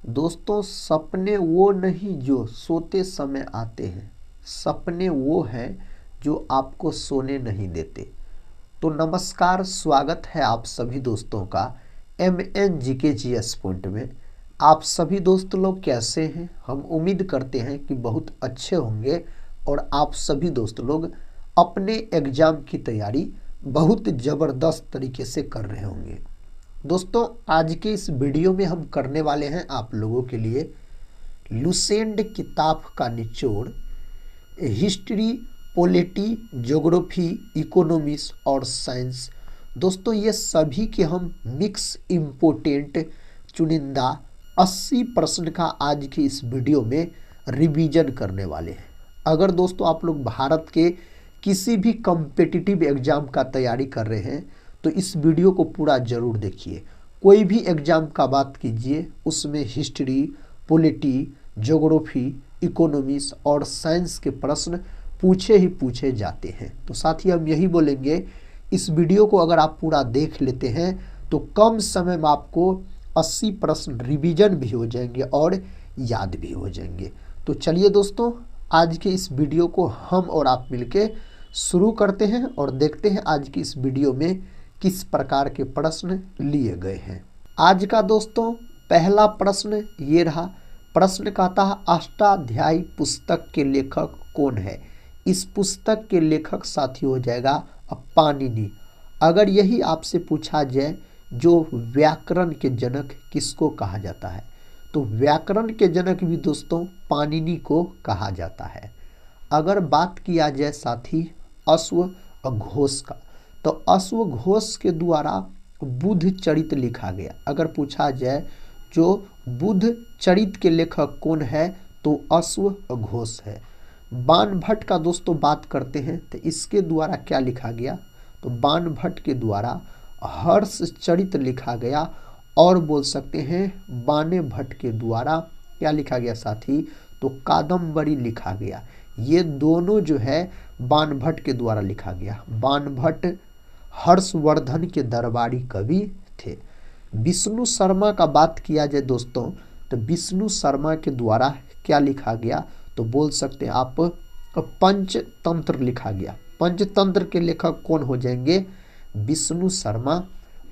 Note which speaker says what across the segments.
Speaker 1: दोस्तों, सपने वो नहीं जो सोते समय आते हैं, सपने वो हैं जो आपको सोने नहीं देते। तो नमस्कार, स्वागत है आप सभी दोस्तों का MNGKGS पॉइंट में। आप सभी दोस्त लोग कैसे हैं? हम उम्मीद करते हैं कि बहुत अच्छे होंगे और आप सभी दोस्त लोग अपने एग्ज़ाम की तैयारी बहुत ज़बरदस्त तरीके से कर रहे होंगे। दोस्तों, आज के इस वीडियो में हम करने वाले हैं आप लोगों के लिए लुसेंट किताब का निचोड़, हिस्ट्री, पॉलिटी, ज्योग्राफी, इकोनॉमिक्स और साइंस। दोस्तों, ये सभी के हम मिक्स इम्पोर्टेंट चुनिंदा 80 प्रश्न का आज के इस वीडियो में रिवीजन करने वाले हैं। अगर दोस्तों आप लोग भारत के किसी भी कॉम्पिटिटिव एग्जाम का तैयारी कर रहे हैं तो इस वीडियो को पूरा जरूर देखिए। कोई भी एग्जाम का बात कीजिए, उसमें हिस्ट्री, पॉलिटी, ज्योग्राफी, इकोनॉमिक्स और साइंस के प्रश्न पूछे ही पूछे जाते हैं। तो साथ ही हम यही बोलेंगे, इस वीडियो को अगर आप पूरा देख लेते हैं तो कम समय में आपको 80 प्रश्न रिवीजन भी हो जाएंगे और याद भी हो जाएंगे। तो चलिए दोस्तों, आज के इस वीडियो को हम और आप मिलके शुरू करते हैं और देखते हैं आज की इस वीडियो में किस प्रकार के प्रश्न लिए गए हैं। आज का दोस्तों पहला प्रश्न ये रहा। प्रश्न कहता है, अष्टाध्यायी पुस्तक के लेखक कौन है? इस पुस्तक के लेखक साथी हो जाएगा पाणिनि। अगर यही आपसे पूछा जाए जो व्याकरण के जनक किसको कहा जाता है, तो व्याकरण के जनक भी दोस्तों पाणिनि को कहा जाता है। अगर बात किया जाए साथी अश्वघोष का, तो अश्वघोष के द्वारा बुद्ध चरित लिखा गया। अगर पूछा जाए जो बुद्ध चरित के लेखक कौन है, तो अश्वघोष है। बाणभट्ट का दोस्तों बात करते हैं तो इसके द्वारा क्या लिखा गया, तो बाणभट्ट के द्वारा हर्ष चरित लिखा गया। और बोल सकते हैं बाणे भट्ट के द्वारा क्या लिखा गया साथी, तो कादम्बरी लिखा गया। ये दोनों जो है बाणभट्ट के द्वारा लिखा गया। बाणभट्ट हर्षवर्धन के दरबारी कवि थे। विष्णु शर्मा का बात किया जाए दोस्तों, तो विष्णु शर्मा के द्वारा क्या लिखा गया, तो बोल सकते हैं आप पंचतंत्र लिखा गया। पंचतंत्र के लेखक कौन हो जाएंगे? विष्णु शर्मा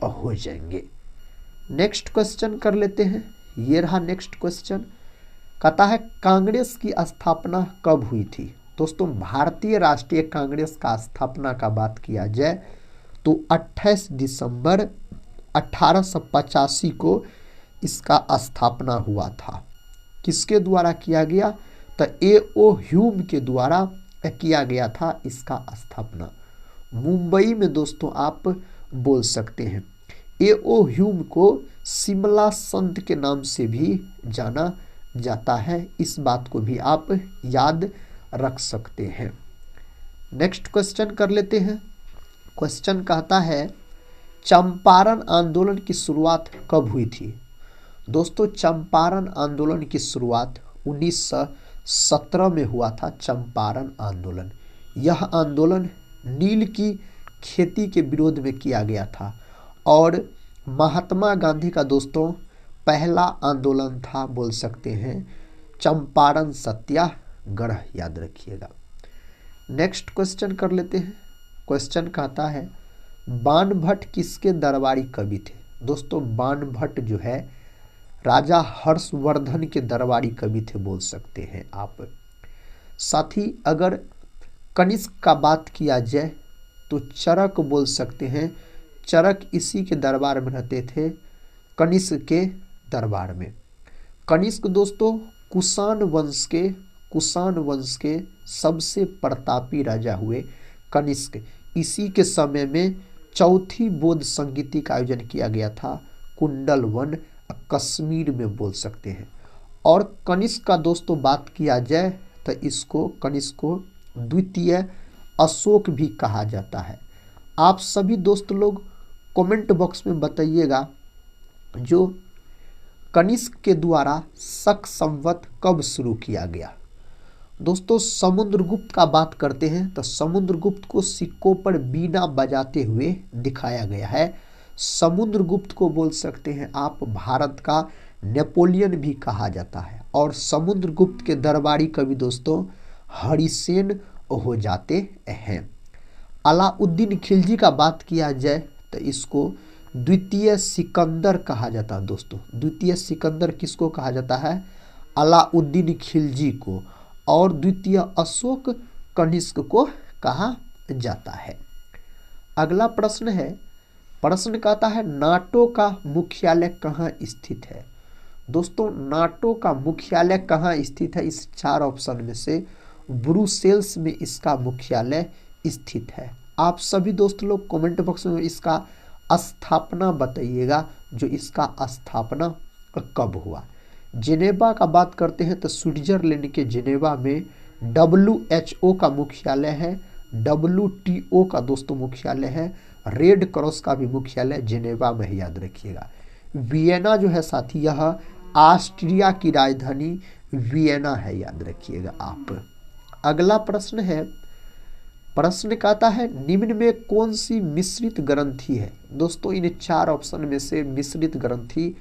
Speaker 1: हो जाएंगे। नेक्स्ट क्वेश्चन कर लेते हैं। ये रहा नेक्स्ट क्वेश्चन, कहता है कांग्रेस की स्थापना कब हुई थी? दोस्तों, भारतीय राष्ट्रीय कांग्रेस का स्थापना का बात किया जाए तो 28 दिसंबर 1885 को इसका स्थापना हुआ था। किसके द्वारा किया गया, तो A.O. ह्यूम के द्वारा किया गया था इसका स्थापना। मुंबई में दोस्तों आप बोल सकते हैं। A.O. ह्यूम को शिमला संत के नाम से भी जाना जाता है। इस बात को भी आप याद रख सकते हैं। नेक्स्ट क्वेश्चन कर लेते हैं। क्वेश्चन कहता है चंपारण आंदोलन की शुरुआत कब हुई थी? दोस्तों, चंपारण आंदोलन की शुरुआत 1917 में हुआ था। चंपारण आंदोलन, यह आंदोलन नील की खेती के विरोध में किया गया था और महात्मा गांधी का दोस्तों पहला आंदोलन था। बोल सकते हैं चंपारण सत्याग्रह, याद रखिएगा। नेक्स्ट क्वेश्चन कर लेते हैं। क्वेश्चन कहता है बाणभट्ट किसके दरबारी कवि थे? दोस्तों, बाणभट्ट जो है राजा हर्षवर्धन के दरबारी कवि थे, बोल सकते हैं आप। साथ ही अगर कनिष्क का बात किया जाए तो चरक बोल सकते हैं। चरक इसी के दरबार में रहते थे, कनिष्क के दरबार में। कनिष्क दोस्तों कुषाण वंश के सबसे प्रतापी राजा हुए कनिष्क। इसी के समय में चौथी बौद्ध संगीति का आयोजन किया गया था कुंडल वन, कश्मीर में, बोल सकते हैं। और कनिष्क का दोस्तों बात किया जाए तो इसको कनिष्क को द्वितीय अशोक भी कहा जाता है। आप सभी दोस्त लोग कमेंट बॉक्स में बताइएगा जो कनिष्क के द्वारा शक संवत कब शुरू किया गया। दोस्तों, समुद्रगुप्त का बात करते हैं तो समुद्रगुप्त को सिक्कों पर बीना बजाते हुए दिखाया गया है। समुद्रगुप्त को बोल सकते हैं आप भारत का नेपोलियन भी कहा जाता है। और समुद्रगुप्त के दरबारी कवि दोस्तों हरिसेन हो जाते हैं। अलाउद्दीन खिलजी का बात किया जाए तो इसको द्वितीय सिकंदर कहा जाता है दोस्तों। द्वितीय सिकंदर किसको कहा जाता है? अलाउद्दीन खिलजी को। और द्वितीय अशोक कनिष्क को कहा जाता है। अगला प्रश्न है, प्रश्न कहता है नाटो का मुख्यालय कहाँ स्थित है? दोस्तों नाटो का मुख्यालय कहाँ स्थित है? इस 4 ऑप्शन में से ब्रुसेल्स में इसका मुख्यालय स्थित है। आप सभी दोस्त लोग कमेंट बॉक्स में इसका स्थापना बताइएगा, जो इसका स्थापना कब हुआ। जेनेवा का बात करते हैं तो स्विट्जरलैंड के जेनेवा में WHO का मुख्यालय है, WTO का दोस्तों मुख्यालय है, रेड क्रॉस का भी मुख्यालय जेनेवा में है, याद रखिएगा। वियना जो है साथी, यह ऑस्ट्रिया की राजधानी वियना है, याद रखिएगा आप। अगला प्रश्न है, प्रश्न कहता है निम्न में कौन सी मिश्रित ग्रंथि है? दोस्तों इन 4 ऑप्शन में से मिश्रित ग्रंथि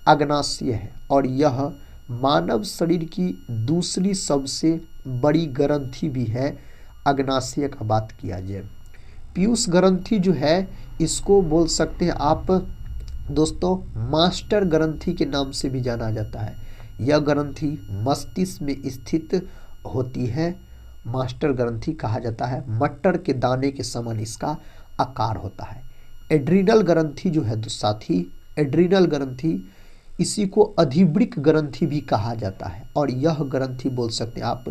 Speaker 1: अग्नाशय है और यह मानव शरीर की दूसरी सबसे बड़ी ग्रंथि भी है। अग्नाशय का बात किया जाए, पीयूष ग्रंथि जो है इसको बोल सकते हैं आप दोस्तों मास्टर ग्रंथि के नाम से भी जाना जाता है। यह ग्रंथि मस्तिष्क में स्थित होती है, मास्टर ग्रंथि कहा जाता है। मटर के दाने के समान इसका आकार होता है। एड्रिनल ग्रंथि जो है साथी, एड्रिनल ग्रंथि इसी को अधिवृक्क ग्रंथि भी कहा जाता है और यह ग्रंथि बोल सकते हैं आप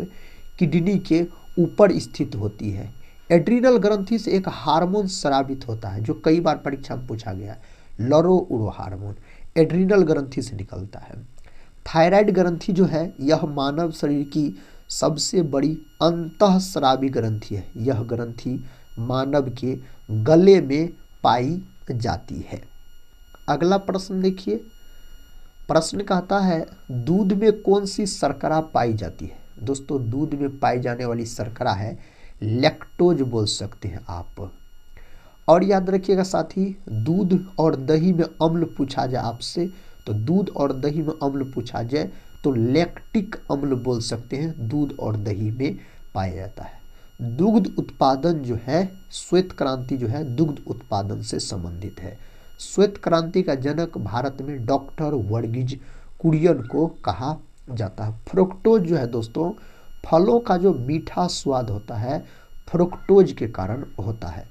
Speaker 1: किडनी के ऊपर स्थित होती है। एड्रिनल ग्रंथि से एक हार्मोन स्रावित होता है जो कई बार परीक्षा में पूछा गया है, लरोउरो हार्मोन एड्रिनल ग्रंथि से निकलता है। थायराइड ग्रंथि जो है यह मानव शरीर की सबसे बड़ी अंतःस्रावी ग्रंथि है। यह ग्रंथि मानव के गले में पाई जाती है। अगला प्रश्न देखिए, प्रश्न कहता है दूध में कौन सी शर्करा पाई जाती है? दोस्तों दूध में पाई जाने वाली शर्करा है लैक्टोज बोल सकते हैं आप। और याद रखिएगा साथी, दूध और दही में अम्ल पूछा जाए आपसे तो दूध और दही में अम्ल पूछा जाए तो लैक्टिक अम्ल बोल सकते हैं, दूध और दही में पाया जाता है। दुग्ध उत्पादन जो है, श्वेत क्रांति जो है दुग्ध उत्पादन से संबंधित है। श्वेत क्रांति का जनक भारत में डॉक्टर वर्गीज कुरियन को कहा जाता है। फ्रुक्टोज जो है दोस्तों, फलों का जो मीठा स्वाद होता है फ्रुक्टोज के कारण होता है।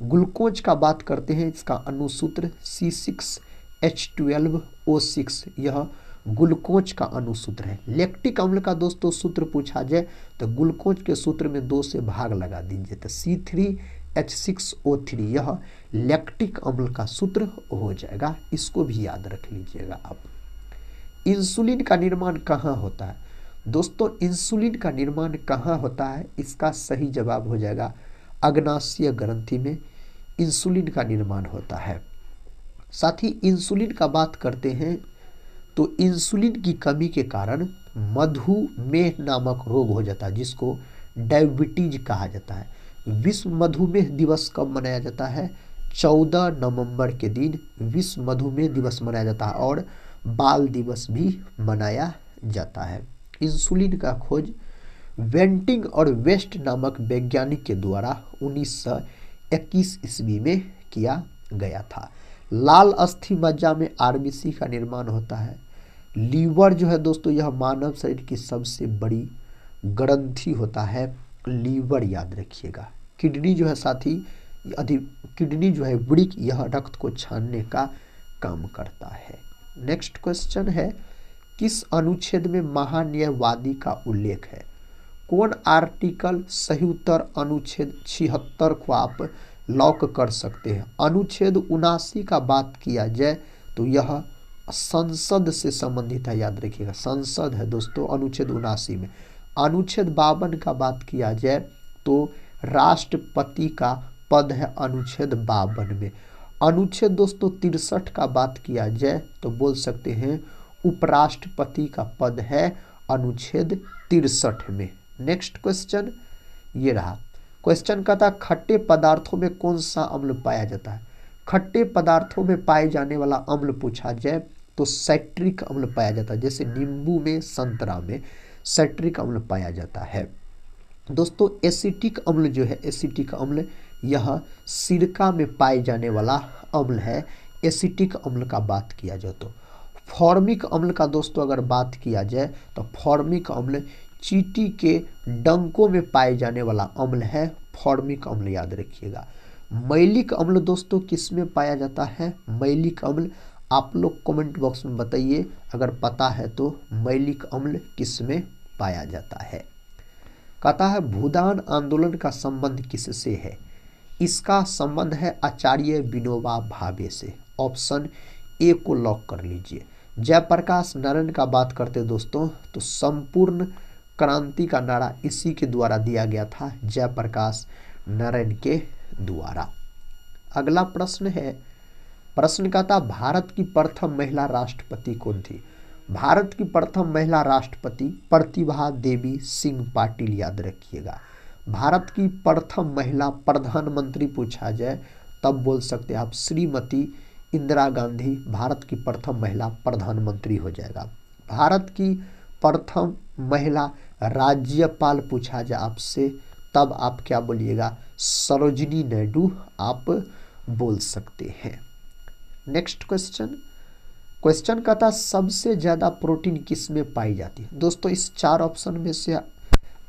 Speaker 1: ग्लूकोज का बात करते हैं, इसका अनुसूत्र C6H12O6, यह ग्लूकोज का अनुसूत्र है। लैक्टिक अम्ल का दोस्तों सूत्र पूछा जाए तो ग्लूकोज के सूत्र में 2 से भाग लगा दीजिए तो C3H6O3, यह लैक्टिक अम्ल का सूत्र हो जाएगा। इसको भी याद रख लीजिएगा आप। इंसुलिन का निर्माण कहाँ होता है? दोस्तों इंसुलिन का निर्माण कहाँ होता है? इसका सही जवाब हो जाएगा अग्नाशय ग्रंथि में इंसुलिन का निर्माण होता है। साथ ही इंसुलिन का बात करते हैं तो इंसुलिन की कमी के कारण मधुमेह नामक रोग हो जाता है जिसको डायबिटीज कहा जाता है। विश्व मधुमेह दिवस कब मनाया जाता है? 14 नवंबर के दिन विश्व मधुमेह दिवस मनाया जाता है और बाल दिवस भी मनाया जाता है। इंसुलिन का खोज वेंटिंग और वेस्ट नामक वैज्ञानिक के द्वारा 1921 ईस्वी में किया गया था। लाल अस्थि मज्जा में आरबीसी का निर्माण होता है। लीवर जो है दोस्तों, यह मानव शरीर की सबसे बड़ी ग्रंथि होता है, लीवर याद रखिएगा। किडनी जो है साथी, किडनी जो है वृक्क, यह रक्त को छानने का काम करता है। नेक्स्ट क्वेश्चन है, किस अनुच्छेद में महान्यायवादी का उल्लेख है? कौन आर्टिकल सही उत्तर अनुच्छेद 76 को आप लॉक कर सकते हैं। अनुच्छेद 79 का बात किया जाए तो यह संसद से संबंधित है, याद रखिएगा संसद है दोस्तों अनुच्छेद 79 में। अनुच्छेद 52 का बात किया जाए तो राष्ट्रपति का पद है अनुच्छेद 52 में। अनुच्छेद दोस्तों 63 का बात किया जाए तो बोल सकते हैं उपराष्ट्रपति का पद है अनुच्छेद 63 में। नेक्स्ट क्वेश्चन ये रहा। क्वेश्चन कहता है खट्टे पदार्थों में कौन सा अम्ल पाया जाता है? खट्टे पदार्थों में पाए जाने वाला अम्ल पूछा जाए तो सैट्रिक अम्ल पाया जाता है, जैसे नींबू में, संतरा में सैट्रिक अम्ल पाया जाता है। दोस्तों एसिटिक अम्ल जो है, एसिटिक अम्ल यह सिरका में पाए जाने वाला अम्ल है। एसिटिक अम्ल का बात किया जाए तो फॉर्मिक अम्ल का दोस्तों अगर बात किया जाए तो फॉर्मिक अम्ल चींटी के डंकों में पाए जाने वाला अम्ल है, फॉर्मिक अम्ल याद रखिएगा। मैलिक अम्ल दोस्तों किस में पाया जाता है? मैलिक अम्ल आप लोग कमेंट बॉक्स में बताइए अगर पता है तो, मैलिक अम्ल किस में पाया जाता है। कहता है भूदान आंदोलन का संबंध किससे है? इसका संबंध है आचार्य विनोबा भावे से। ऑप्शन ए को लॉक कर लीजिए। जयप्रकाश नारायण का बात करते दोस्तों तो संपूर्ण क्रांति का नारा इसी के द्वारा दिया गया था, जयप्रकाश नारायण के द्वारा। अगला प्रश्न है, प्रश्न कहता भारत की प्रथम महिला राष्ट्रपति कौन थी? भारत की प्रथम महिला राष्ट्रपति प्रतिभा देवी सिंह पाटिल याद रखिएगा। भारत की प्रथम महिला प्रधानमंत्री पूछा जाए तब बोल सकते हैं आप श्रीमती इंदिरा गांधी भारत की प्रथम महिला प्रधानमंत्री हो जाएगा। भारत की प्रथम महिला राज्यपाल पूछा जाए आपसे तब आप क्या बोलिएगा? सरोजिनी नायडू आप बोल सकते हैं। नेक्स्ट क्वेश्चन, क्वेश्चन कहता सबसे ज्यादा प्रोटीन किस में पाई जाती है? दोस्तों इस 4 ऑप्शन में से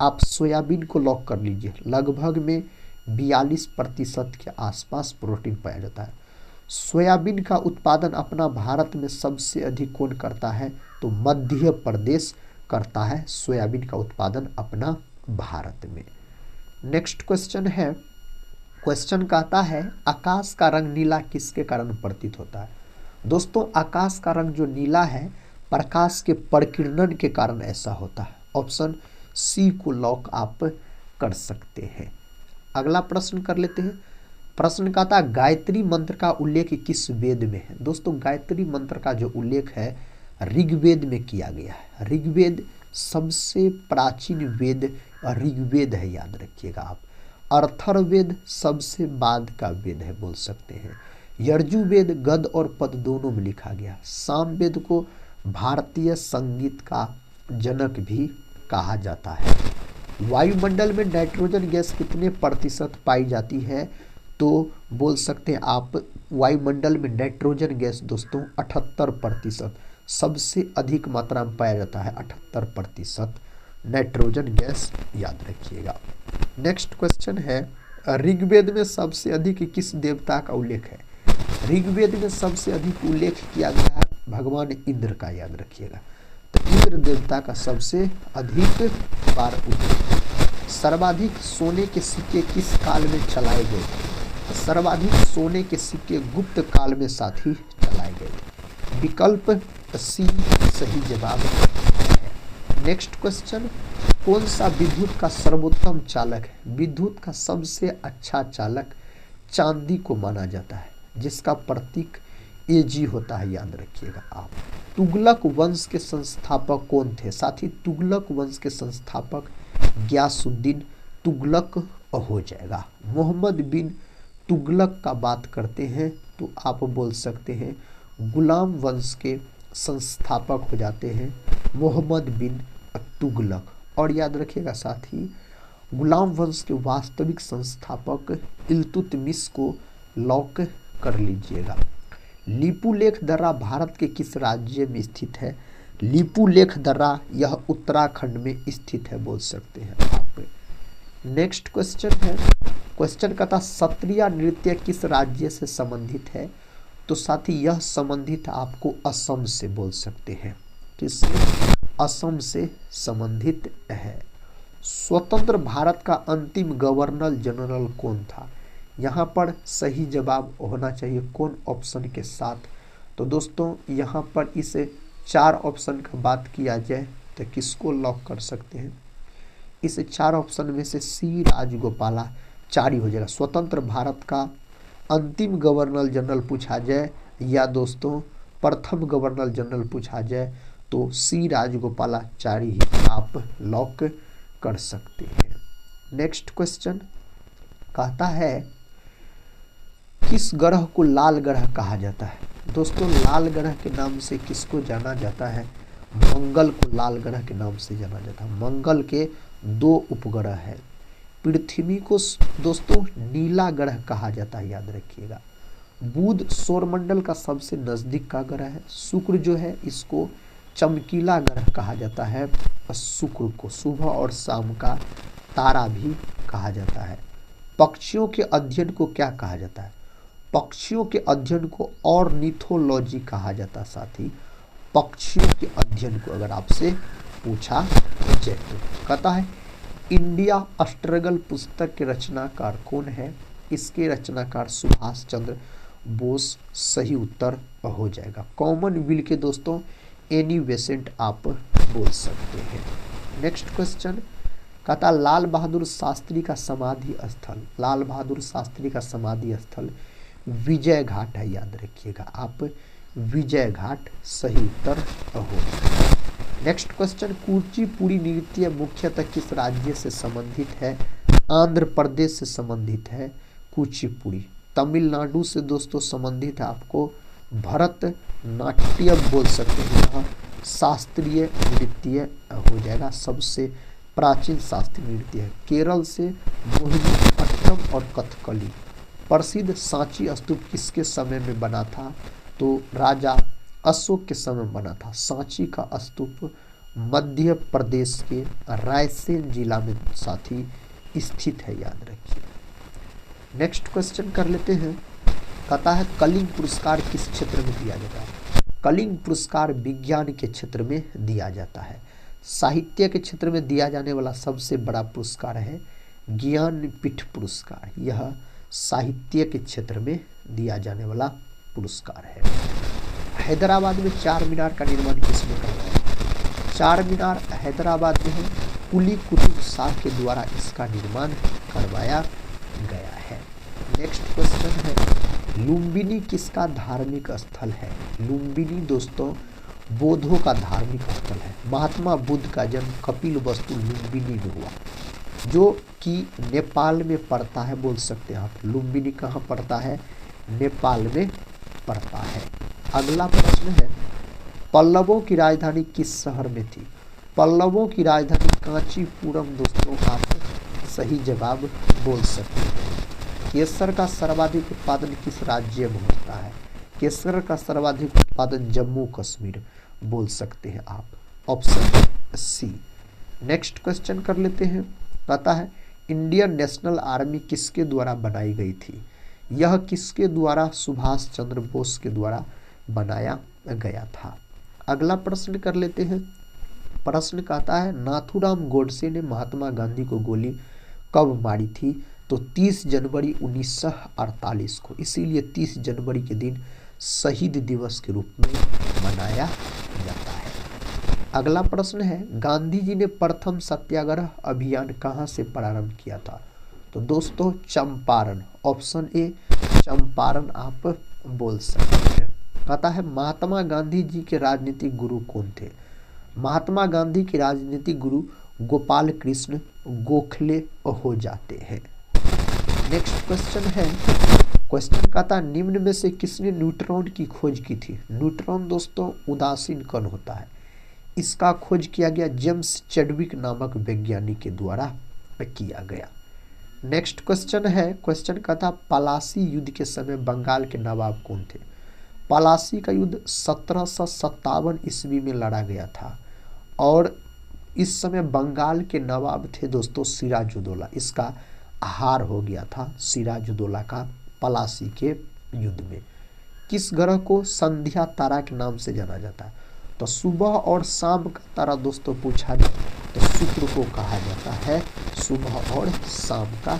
Speaker 1: आप सोयाबीन को लॉक कर लीजिए। लगभग में 42% के आसपास प्रोटीन पाया जाता है। सोयाबीन का उत्पादन अपना भारत में सबसे अधिक कौन करता है? तो मध्य प्रदेश करता है सोयाबीन का उत्पादन अपना भारत में। नेक्स्ट क्वेश्चन है, क्वेश्चन कहता है आकाश का रंग नीला किसके कारण प्रतीत होता है? दोस्तों आकाश का रंग जो नीला है प्रकाश के प्रकीर्णन के कारण ऐसा होता है। ऑप्शन सी को लॉक आप कर सकते हैं। अगला प्रश्न कर लेते हैं। प्रश्न कहता है गायत्री मंत्र का उल्लेख किस वेद में है? दोस्तों गायत्री मंत्र का जो उल्लेख है ऋग्वेद में किया गया है। ऋग्वेद सबसे प्राचीन वेद ऋग्वेद है, याद रखिएगा आप। अथर्ववेद सबसे बाद का वेद है बोल सकते हैं। यजुर्वेद गद और पद दोनों में लिखा गया। सामवेद को भारतीय संगीत का जनक भी कहा जाता है। वायुमंडल में नाइट्रोजन गैस कितने प्रतिशत पाई जाती है? तो बोल सकते हैं आप वायुमंडल में नाइट्रोजन गैस दोस्तों 78%, सबसे अधिक मात्रा में पाया जाता है 78% नाइट्रोजन गैस, याद रखिएगा। नेक्स्ट क्वेश्चन है ऋग्वेद में सबसे अधिक किस देवता का उल्लेख है? ऋग्वेद में सबसे अधिक उल्लेख किया गया है भगवान इंद्र का, याद रखिएगा। तो इंद्र देवता का सबसे अधिक बार उल्लेख। सर्वाधिक सोने के सिक्के किस काल में चलाए गए थे? सर्वाधिक सोने के सिक्के गुप्त काल में साथ ही चलाए गए थे। विकल्प सी सही जवाब है। नेक्स्ट क्वेश्चन, कौन सा विद्युत का सर्वोत्तम चालक है? विद्युत का सबसे अच्छा चालक चांदी को माना जाता है, जिसका प्रतीक Ag होता है, याद रखिएगा आप। तुगलक वंश के संस्थापक कौन थे? साथी तुगलक वंश के संस्थापक गियासुद्दीन तुगलक हो जाएगा। मोहम्मद बिन तुगलक का बात करते हैं तो आप बोल सकते हैं गुलाम वंश के संस्थापक हो जाते हैं मोहम्मद बिन तुगलक। और याद रखिएगा साथी गुलाम वंश के वास्तविक संस्थापक इल्तुतमिश को लॉक कर लीजिएगा। लिपुलेख दर्रा भारत के किस राज्य में स्थित है? लिपुलेख दर्रा यह उत्तराखंड में स्थित है बोल सकते हैं आप। नेक्स्ट क्वेश्चन है, क्वेश्चन कहता सत्रिया नृत्य किस राज्य से संबंधित है? तो साथी यह संबंधित आपको असम से बोल सकते हैं। किससे? असम से संबंधित है। स्वतंत्र भारत का अंतिम गवर्नर जनरल कौन था? यहाँ पर सही जवाब होना चाहिए कौन ऑप्शन के साथ? तो दोस्तों यहाँ पर इस 4 ऑप्शन का बात किया जाए तो किसको लॉक कर सकते हैं? इस 4 ऑप्शन में से सी राजगोपालाचारी हो जाएगा। स्वतंत्र भारत का अंतिम गवर्नर जनरल पूछा जाए या दोस्तों प्रथम गवर्नर जनरल पूछा जाए तो सी राजगोपालाचारी ही आप लॉक कर सकते हैं। नेक्स्ट क्वेश्चन कहता है किस ग्रह को लाल ग्रह कहा जाता है? दोस्तों लाल ग्रह के नाम से किसको जाना जाता है? मंगल को लाल ग्रह के नाम से जाना जाता है। मंगल के 2 उपग्रह है। पृथ्वी को दोस्तों नीला ग्रह कहा जाता है, याद रखिएगा। बुध सौरमंडल का सबसे नजदीक का ग्रह है। शुक्र जो है इसको चमकीला ग्रह कहा जाता है। शुक्र को सुबह और शाम का तारा भी कहा जाता है। पक्षियों के अध्ययन को क्या कहा जाता है? पक्षियों के अध्ययन को ऑर्निथोलॉजी कहा जाता है। साथ ही पक्षियों के अध्ययन को अगर आपसे पूछा जाए तो कहता है इंडिया स्ट्रगल पुस्तक के रचनाकार कौन है? इसके रचनाकार सुभाष चंद्र बोस सही उत्तर हो जाएगा। कॉमनवेल्थ के दोस्तों एनी बेसेंट आप बोल सकते हैं। नेक्स्ट क्वेश्चन कहता लाल बहादुर शास्त्री का समाधि स्थल, लाल बहादुर शास्त्री का समाधि स्थल विजय घाट है, याद रखिएगा आप, विजय घाट सही उत्तर हो। नेक्स्ट क्वेश्चन कुचिपुड़ी नृत्य मुख्यतः किस राज्य से संबंधित है? आंध्र प्रदेश से संबंधित है कुचिपुड़ी। तमिलनाडु से दोस्तों संबंधित है आपको भरतनाट्यम बोल सकते हैं, यह शास्त्रीय नृत्य हो जाएगा, सबसे प्राचीन शास्त्रीय नृत्य है। केरल से मोहिनीअट्टम और कथकली। प्रसिद्ध सांची स्तूप किसके समय में बना था? तो राजा अशोक के समय बना था। सांची का स्तूप मध्य प्रदेश के रायसेन जिला में साथी स्थित है, याद रखिए। नेक्स्ट क्वेश्चन कर लेते हैं। कहता है कलिंग पुरस्कार किस क्षेत्र में दिया जाता है? कलिंग पुरस्कार विज्ञान के क्षेत्र में दिया जाता है। साहित्य के क्षेत्र में दिया जाने वाला सबसे बड़ा पुरस्कार है ज्ञानपीठ पुरस्कार, यह साहित्य के क्षेत्र में दिया जाने वाला पुरस्कार है। हैदराबाद में 4 मीनार का निर्माण किसने करवाया? 4 मीनार हैदराबाद में है, कुली कुतुब शाह के द्वारा इसका निर्माण करवाया गया है। नेक्स्ट क्वेश्चन है लुम्बिनी किसका धार्मिक स्थल है? लुम्बिनी दोस्तों बौद्धों का धार्मिक स्थल है। महात्मा बुद्ध का जन्म कपिलवस्तु लुम्बिनी में हुआ, जो कि नेपाल में पड़ता है, बोल सकते हैं आप। लुम्बिनी कहाँ पड़ता है? नेपाल में पड़ता है। अगला प्रश्न है पल्लवों की राजधानी किस शहर में थी? पल्लवों की राजधानी कांचीपुरम दोस्तों आप सही जवाब बोल सकते हैं। केसर का सर्वाधिक उत्पादन किस राज्य में होता है? केसर का सर्वाधिक उत्पादन जम्मू कश्मीर बोल सकते हैं आप, ऑप्शन सी। नेक्स्ट क्वेश्चन कर लेते हैं। कहता है इंडियन नेशनल आर्मी किसके द्वारा बनाई गई थी? यह किसके द्वारा? सुभाष चंद्र बोस के द्वारा बनाया गया था। अगला प्रश्न कर लेते हैं। प्रश्न कहता है नाथूराम गोडसे ने महात्मा गांधी को गोली कब मारी थी? तो 30 जनवरी 1948 को, इसीलिए 30 जनवरी के दिन शहीद दिवस के रूप में मनाया जाता है। अगला प्रश्न है गांधी जी ने प्रथम सत्याग्रह अभियान कहाँ से प्रारंभ किया था? तो दोस्तों चंपारण, ऑप्शन ए चंपारण आप बोल सकते हैं। कहता है महात्मा गांधी जी के राजनीतिक गुरु कौन थे? महात्मा गांधी के राजनीतिक गुरु गोपाल कृष्ण गोखले हो जाते हैं। नेक्स्ट क्वेश्चन है, क्वेश्चन कहता निम्न में से किसने न्यूट्रॉन की खोज की थी? न्यूट्रॉन दोस्तों उदासीन कण होता है, इसका खोज किया गया जेम्स चैडविक नामक वैज्ञानिक के द्वारा किया गया। नेक्स्ट क्वेश्चन है, क्वेश्चन कहता पलासी युद्ध के समय बंगाल के नवाब कौन थे? पलासी का युद्ध 1757 ईस्वी में लड़ा गया था और इस समय बंगाल के नवाब थे दोस्तों सिराजुद्दौला। इसका हार हो गया था सिराजुद्दौला का पलासी के युद्ध में। किस ग्रह को संध्या तारा के नाम से जाना जाता है? तो सुबह और शाम का तारा दोस्तों पूछा जाए तो शुक्र को कहा जाता है, सुबह और शाम का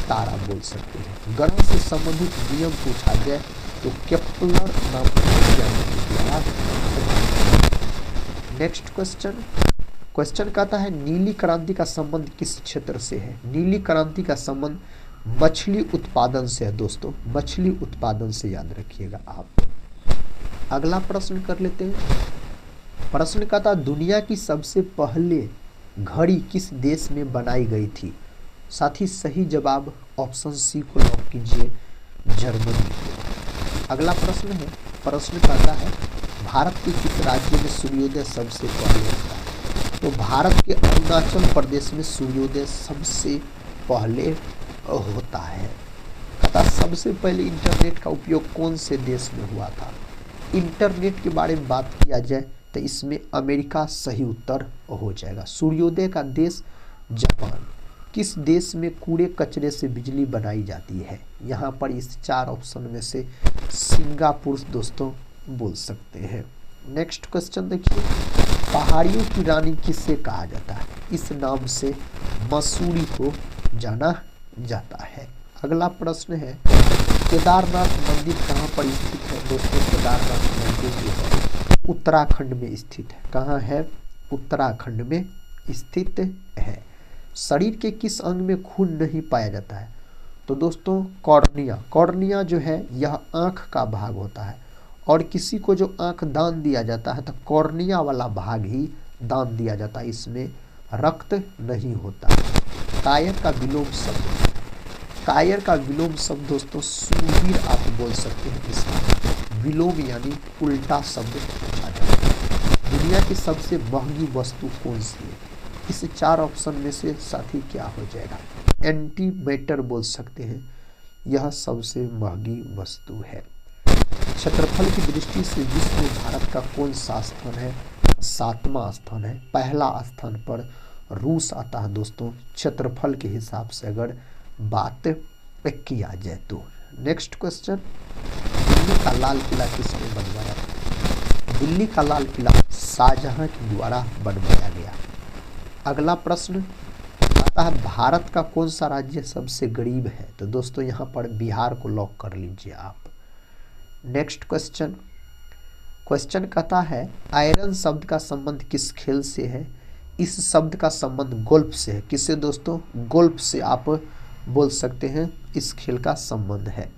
Speaker 1: तारा बोल सकते हैं। ग्रह से संबंधित नियम पूछा जाए तो केप्लर नामक वैज्ञानिक के द्वारा। नेक्स्ट क्वेश्चन कहता है नीली क्रांति का संबंध किस क्षेत्र से है? नीली क्रांति का संबंध मछली उत्पादन से है दोस्तों, मछली उत्पादन से, याद रखिएगा आप। अगला प्रश्न कर लेते हैं। प्रश्न कहता दुनिया की सबसे पहले घड़ी किस देश में बनाई गई थी? साथ ही सही जवाब ऑप्शन सी को लॉक कीजिए, जर्मनी। अगला प्रश्न है प्रश्न कहता है भारत के किस राज्य में सूर्योदय सबसे पहले होता है? तो भारत के अरुणाचल प्रदेश में सूर्योदय सबसे पहले होता है। कहता सबसे पहले इंटरनेट का उपयोग कौन से देश में हुआ था? इंटरनेट के बारे में बात किया जाए तो इसमें अमेरिका सही उत्तर हो जाएगा। सूर्योदय का देश जापान। किस देश में कूड़े कचरे से बिजली बनाई जाती है? यहाँ पर इस 4 ऑप्शन में से सिंगापुर दोस्तों बोल सकते हैं। नेक्स्ट क्वेश्चन देखिए, पहाड़ियों की रानी किसे कहा जाता है? इस नाम से मसूरी को जाना जाता है। अगला प्रश्न है, केदारनाथ मंदिर कहाँ पर स्थित है? दोस्तों केदारनाथ मंदिर जो है उत्तराखंड में स्थित है। कहाँ है? उत्तराखंड में स्थित है। शरीर के किस अंग में खून नहीं पाया जाता है? तो दोस्तों कॉर्निया। कॉर्निया जो है यह आँख का भाग होता है और किसी को जो आँख दान दिया जाता है तो कॉर्निया वाला भाग ही दान दिया जाता है, इसमें रक्त नहीं होता। कायर का विलोम शब्द, कायर का विलोम शब्द दोस्तों सुवीर आप बोल सकते हैं। इसका विलोम यानी उल्टा शब्द पूछा जाता है। दुनिया की सबसे महंगी वस्तु कौन सी है? इस 4 ऑप्शन में से साथी क्या हो जाएगा? एंटी मैटर बोल सकते हैं, यह सबसे महंगी वस्तु है। क्षेत्रफल की दृष्टि से विश्व में भारत का कौन सा स्थान है? 7वां स्थान है। पहला स्थान पर रूस आता है दोस्तों क्षेत्रफल के हिसाब से अगर बात किया जाए तो। नेक्स्ट क्वेश्चन, दिल्ली का लाल किला किसने बनवाया था? दिल्ली का लाल किला शाहजहां के द्वारा बनवाया गया। अगला प्रश्न आता है भारत का कौन सा राज्य सबसे गरीब है? तो दोस्तों यहाँ पर बिहार को लॉक कर लीजिए आप। नेक्स्ट क्वेश्चन, क्वेश्चन कहता है आयरन शब्द का संबंध किस खेल से है? इस शब्द का संबंध गोल्फ से है। किससे दोस्तों? गोल्फ से आप बोल सकते हैं इस खेल का संबंध है।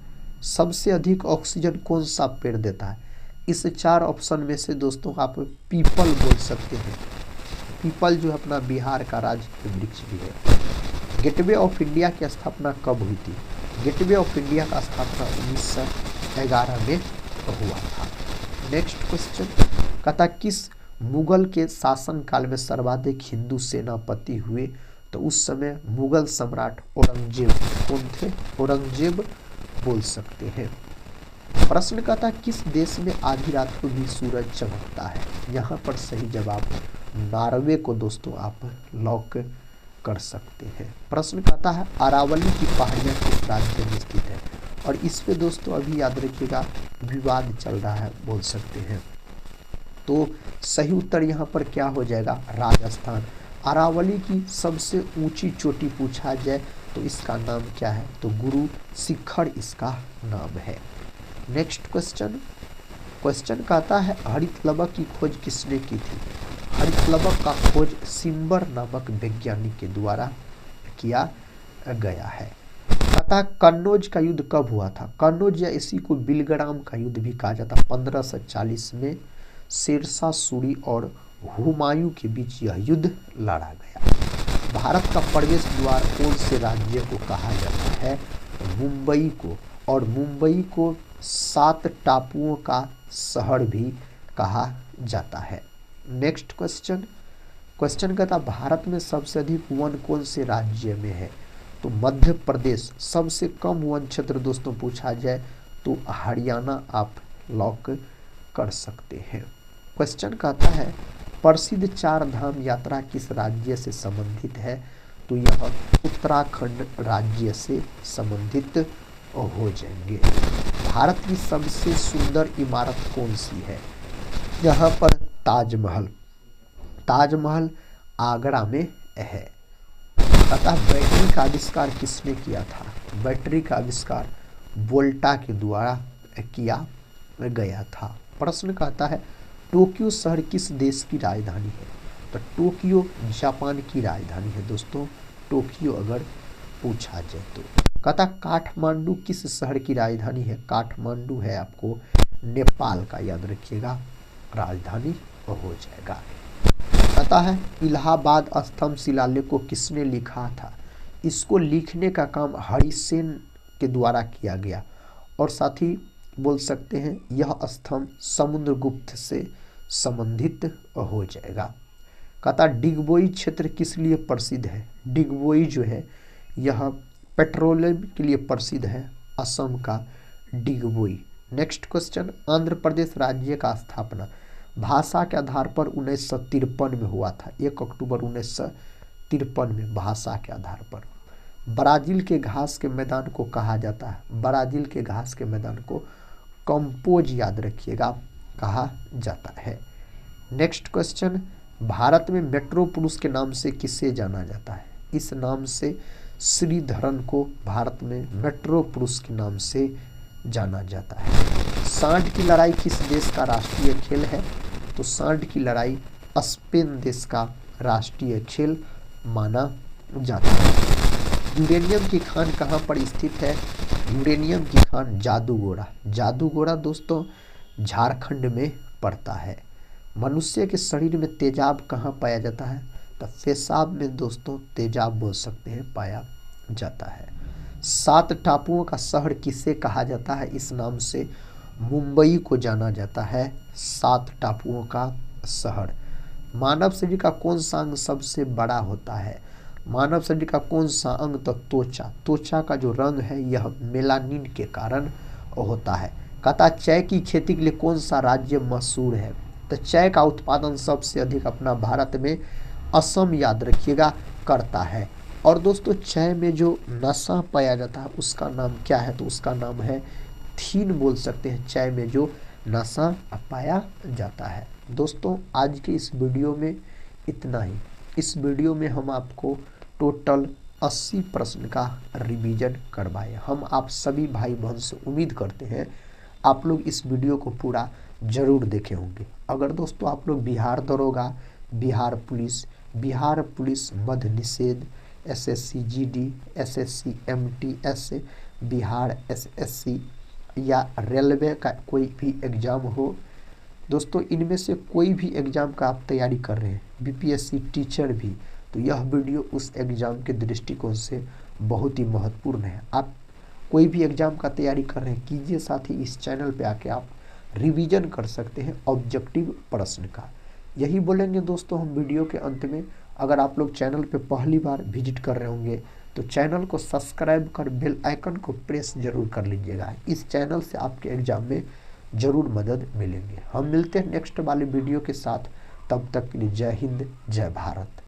Speaker 1: सबसे अधिक ऑक्सीजन कौन सा पेड़ देता है? इस 4 ऑप्शन में से दोस्तों आप पीपल बोल सकते हैं। पीपल जो अपना बिहार का राज्य वृक्ष भी है। गेटवे ऑफ इंडिया की स्थापना कब हुई थी? गेटवे ऑफ इंडिया का स्थापना 1911 में हुआ था। नेक्स्ट क्वेश्चन कहता किस मुगल के शासनकाल में सर्वाधिक हिंदू सेनापति हुए? तो उस समय मुगल सम्राट औरंगजेब कौन थे? औरंगजेब बोल सकते हैं। प्रश्न कहता किस देश में आधी रात को भी सूरज चमकता है? यहाँ पर सही जवाब नॉर्वे को दोस्तों आप लॉक कर सकते हैं। प्रश्न कहता है अरावली की पहाड़ियाँ किस राज्य में स्थित है? और इस पे दोस्तों अभी याद रखिएगा विवाद चल रहा है बोल सकते हैं। तो सही उत्तर यहाँ पर क्या हो जाएगा? राजस्थान। अरावली की सबसे ऊंची चोटी पूछा जाए तो इसका नाम क्या है? तो गुरु शिखर इसका नाम है। नेक्स्ट क्वेश्चन, क्वेश्चन कहता है हरित लवक की खोज किसने की थी? हरित लवक का खोज सिम्बर नामक वैज्ञानिक के द्वारा किया गया है। कहता कन्नौज का युद्ध कब हुआ था? कन्नौज या इसी को बिलग्राम का युद्ध भी कहा जाता। 1540 में शेरशाह सूरी और हुमायूं के बीच यह युद्ध लड़ा गया। भारत का प्रवेश द्वार कौन से राज्य को कहा जाता है? मुंबई को। और मुंबई को 7 टापुओं का शहर भी कहा जाता है। नेक्स्ट क्वेश्चन, क्वेश्चन कहता भारत में सबसे अधिक वन कौन से राज्य में है? तो मध्य प्रदेश। सबसे कम वन क्षेत्र दोस्तों पूछा जाए तो हरियाणा आप लॉक कर सकते हैं। क्वेश्चन कहता है प्रसिद्ध 4 धाम यात्रा किस राज्य से संबंधित है? तो यह उत्तराखंड राज्य से संबंधित हो जाएंगे। भारत की सबसे सुंदर इमारत कौन सी है? यहाँ पर ताजमहल। ताजमहल आगरा में है। अतः बैटरी का आविष्कार किसने किया था? बैटरी का आविष्कार वोल्टा के द्वारा किया गया था। प्रश्न कहता है टोक्यो शहर किस देश की राजधानी है? तो टोक्यो जापान की राजधानी है दोस्तों, टोक्यो अगर पूछा जाए तो। कहता काठमांडू किस शहर की राजधानी है? काठमांडू है आपको नेपाल का, याद रखिएगा राजधानी हो जाएगा। कहता है इलाहाबाद स्तंभ शिलालेख को किसने लिखा था? इसको लिखने का काम हरिसेन के द्वारा किया गया और साथ ही बोल सकते हैं यह स्तंभ समुद्रगुप्त से संबंधित हो जाएगा। कहता डिगबोई क्षेत्र किस लिए प्रसिद्ध है? डिगबोई जो है यह पेट्रोलियम के लिए प्रसिद्ध है, असम का डिगबोई। नेक्स्ट क्वेश्चन, आंध्र प्रदेश राज्य का स्थापना भाषा के आधार पर 1953 में हुआ था। 1 अक्टूबर 1953 में भाषा के आधार पर। ब्राजील के घास के मैदान को कहा जाता है, ब्राजील के घास के मैदान को कंपोज, याद रखिएगा, कहा जाता है। नेक्स्ट क्वेश्चन, भारत में मेट्रो पुरुष के नाम से किसे जाना जाता है? इस नाम से श्रीधरन को भारत में मेट्रो पुरुष के नाम से जाना जाता है। सांड की लड़ाई किस देश का राष्ट्रीय खेल है? तो सांड की लड़ाई स्पेन देश का राष्ट्रीय खेल माना जाता है। यूरेनियम की खान कहाँ पर स्थित है? यूरेनियम की खान जादूगोड़ा, जादूगोड़ा दोस्तों झारखंड में पड़ता है। मनुष्य के शरीर में तेजाब कहाँ पाया जाता है? तो पेशाब में दोस्तों तेजाब बोल सकते हैं पाया जाता है। 7 टापुओं का शहर किसे कहा जाता है? इस नाम से मुंबई को जाना जाता है, 7 टापुओं का शहर। मानव शरीर का कौन सा अंग सबसे बड़ा होता है? मानव शरीर का कौन सा अंग? तो त्वचा, त्वचा का जो रंग है यह मेलानिन के कारण होता है। कहता चाय की खेती के लिए कौन सा राज्य मशहूर है? तो चाय का उत्पादन सबसे अधिक अपना भारत में असम, याद रखिएगा, करता है। और दोस्तों चाय में जो नशा पाया जाता है उसका नाम क्या है? तो उसका नाम है थीन, बोल सकते हैं, चाय में जो नशा पाया जाता है। दोस्तों आज के इस वीडियो में इतना ही। इस वीडियो में हम आपको टोटल 80 प्रश्न का रिवीजन करवाए। हम आप सभी भाई बहन से उम्मीद करते हैं आप लोग इस वीडियो को पूरा जरूर देखे होंगे। अगर दोस्तों आप लोग बिहार दरोगा, बिहार पुलिस मद्य निषेध, SSC GD, SSC MTS, Bihar SSC या रेलवे का कोई भी एग्ज़ाम हो दोस्तों, इनमें से कोई भी एग्ज़ाम का आप तैयारी कर रहे हैं, BPSC टीचर भी, तो यह वीडियो उस एग्ज़ाम के दृष्टिकोण से बहुत ही महत्वपूर्ण है। आप कोई भी एग्ज़ाम का तैयारी कर रहे हैं कीजिए, साथ ही इस चैनल पे आके आप रिवीजन कर सकते हैं ऑब्जेक्टिव प्रश्न का। यही बोलेंगे दोस्तों हम वीडियो के अंत में। अगर आप लोग चैनल पे पहली बार विजिट कर रहे होंगे तो चैनल को सब्सक्राइब कर बेल आइकन को प्रेस जरूर कर लीजिएगा। इस चैनल से आपके एग्जाम में ज़रूर मदद मिलेंगे। हम मिलते हैं नेक्स्ट वाले वीडियो के साथ, तब तक के लिए जय हिंद, जय भारत।